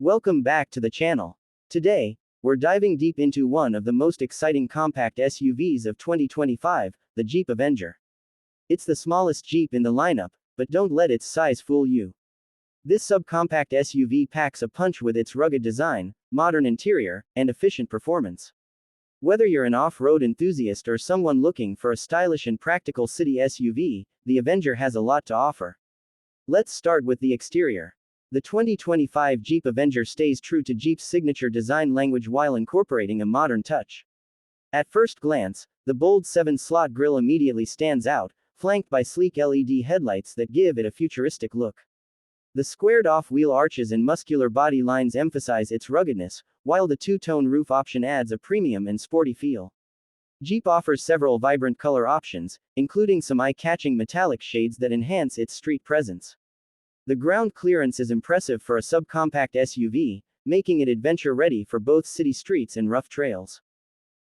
Welcome back to the channel. Today, we're diving deep into one of the most exciting compact SUVs of 2025, the Jeep Avenger. It's the smallest Jeep in the lineup, but don't let its size fool you. This subcompact SUV packs a punch with its rugged design, modern interior, and efficient performance. Whether you're an off-road enthusiast or someone looking for a stylish and practical city SUV, the Avenger has a lot to offer. Let's start with the exterior. The 2025 Jeep Avenger stays true to Jeep's signature design language while incorporating a modern touch. At first glance, the bold 7-slot grille immediately stands out, flanked by sleek LED headlights that give it a futuristic look. The squared-off wheel arches and muscular body lines emphasize its ruggedness, while the two-tone roof option adds a premium and sporty feel. Jeep offers several vibrant color options, including some eye-catching metallic shades that enhance its street presence. The ground clearance is impressive for a subcompact SUV, making it adventure-ready for both city streets and rough trails.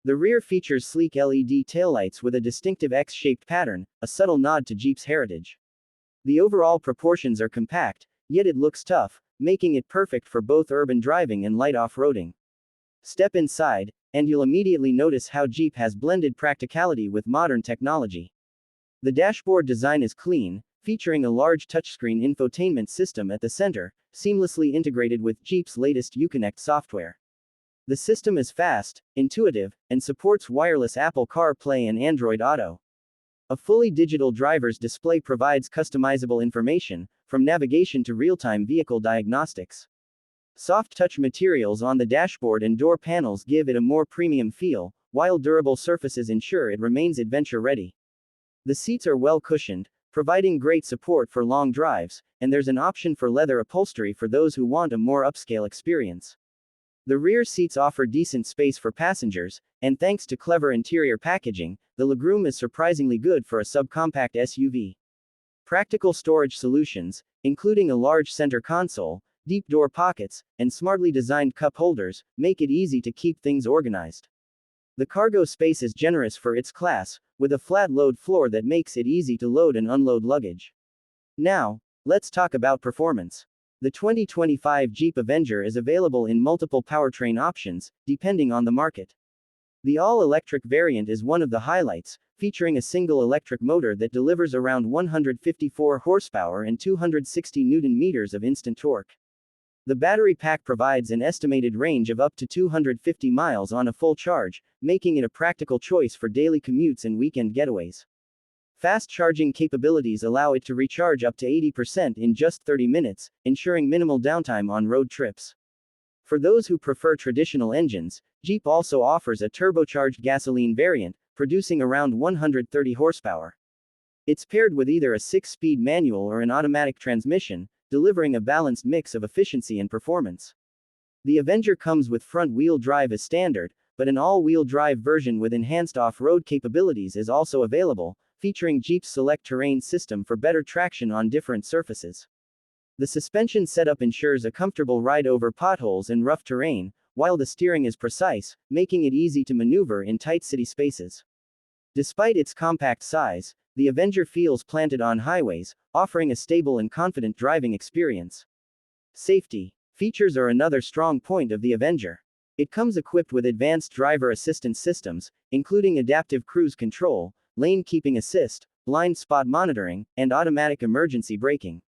The rear features sleek LED taillights with a distinctive X-shaped pattern, a subtle nod to Jeep's heritage. The overall proportions are compact, yet it looks tough, making it perfect for both urban driving and light off-roading. Step inside, and you'll immediately notice how Jeep has blended practicality with modern technology. The dashboard design is clean, featuring a large touchscreen infotainment system at the center, seamlessly integrated with Jeep's latest Uconnect software. The system is fast, intuitive, and supports wireless Apple CarPlay and Android Auto. A fully digital driver's display provides customizable information, from navigation to real-time vehicle diagnostics. Soft touch materials on the dashboard and door panels give it a more premium feel, while durable surfaces ensure it remains adventure-ready. The seats are well cushioned, providing great support for long drives, and there's an option for leather upholstery for those who want a more upscale experience. The rear seats offer decent space for passengers, and thanks to clever interior packaging, the legroom is surprisingly good for a subcompact SUV. Practical storage solutions, including a large center console, deep door pockets, and smartly designed cup holders, make it easy to keep things organized. The cargo space is generous for its class, with a flat load floor that makes it easy to load and unload luggage. Now, let's talk about performance. The 2025 Jeep Avenger is available in multiple powertrain options, depending on the market. The all-electric variant is one of the highlights, featuring a single electric motor that delivers around 154 horsepower and 260 Nm of instant torque. The battery pack provides an estimated range of up to 250 miles on a full charge, making it a practical choice for daily commutes and weekend getaways. Fast charging capabilities allow it to recharge up to 80% in just 30 minutes, ensuring minimal downtime on road trips. For those who prefer traditional engines, Jeep also offers a turbocharged gasoline variant, producing around 130 horsepower. It's paired with either a 6-speed manual or an automatic transmission, delivering a balanced mix of efficiency and performance. The Avenger comes with front-wheel drive as standard, but an all-wheel drive version with enhanced off-road capabilities is also available, featuring Jeep's Select Terrain system for better traction on different surfaces. The suspension setup ensures a comfortable ride over potholes and rough terrain, while the steering is precise, making it easy to maneuver in tight city spaces. Despite its compact size, the Avenger feels planted on highways, offering a stable and confident driving experience. Safety features are another strong point of the Avenger. It comes equipped with advanced driver assistance systems, including adaptive cruise control, lane keeping assist, blind spot monitoring, and automatic emergency braking.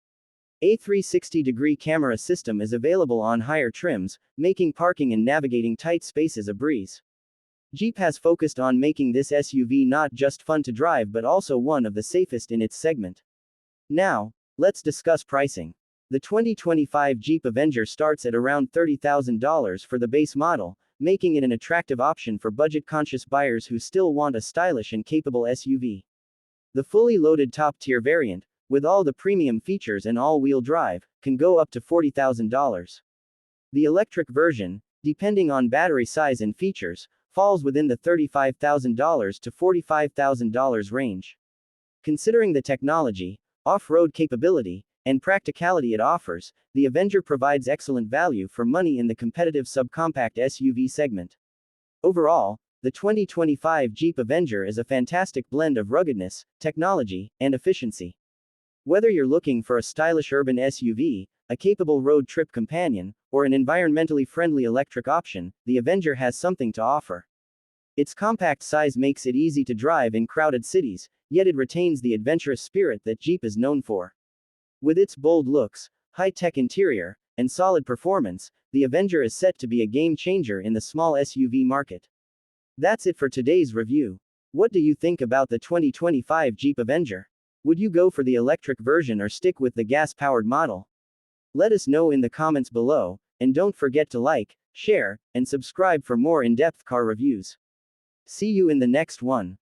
A 360-degree camera system is available on higher trims, making parking and navigating tight spaces a breeze. Jeep has focused on making this SUV not just fun to drive but also one of the safest in its segment. Now, let's discuss pricing. The 2025 Jeep Avenger starts at around $30,000 for the base model, making it an attractive option for budget-conscious buyers who still want a stylish and capable SUV. The fully loaded top-tier variant, with all the premium features and all-wheel drive, can go up to $40,000. The electric version, depending on battery size and features, falls within the $35,000 to $45,000 range. Considering the technology, off-road capability, and practicality it offers, the Avenger provides excellent value for money in the competitive subcompact SUV segment. Overall, the 2025 Jeep Avenger is a fantastic blend of ruggedness, technology, and efficiency. Whether you're looking for a stylish urban SUV, a capable road trip companion, or an environmentally friendly electric option, the Avenger has something to offer. Its compact size makes it easy to drive in crowded cities, yet it retains the adventurous spirit that Jeep is known for. With its bold looks, high-tech interior, and solid performance, the Avenger is set to be a game changer in the small SUV market. That's it for today's review. What do you think about the 2025 Jeep Avenger? Would you go for the electric version or stick with the gas-powered model? Let us know in the comments below, and don't forget to like, share, and subscribe for more in-depth car reviews. See you in the next one.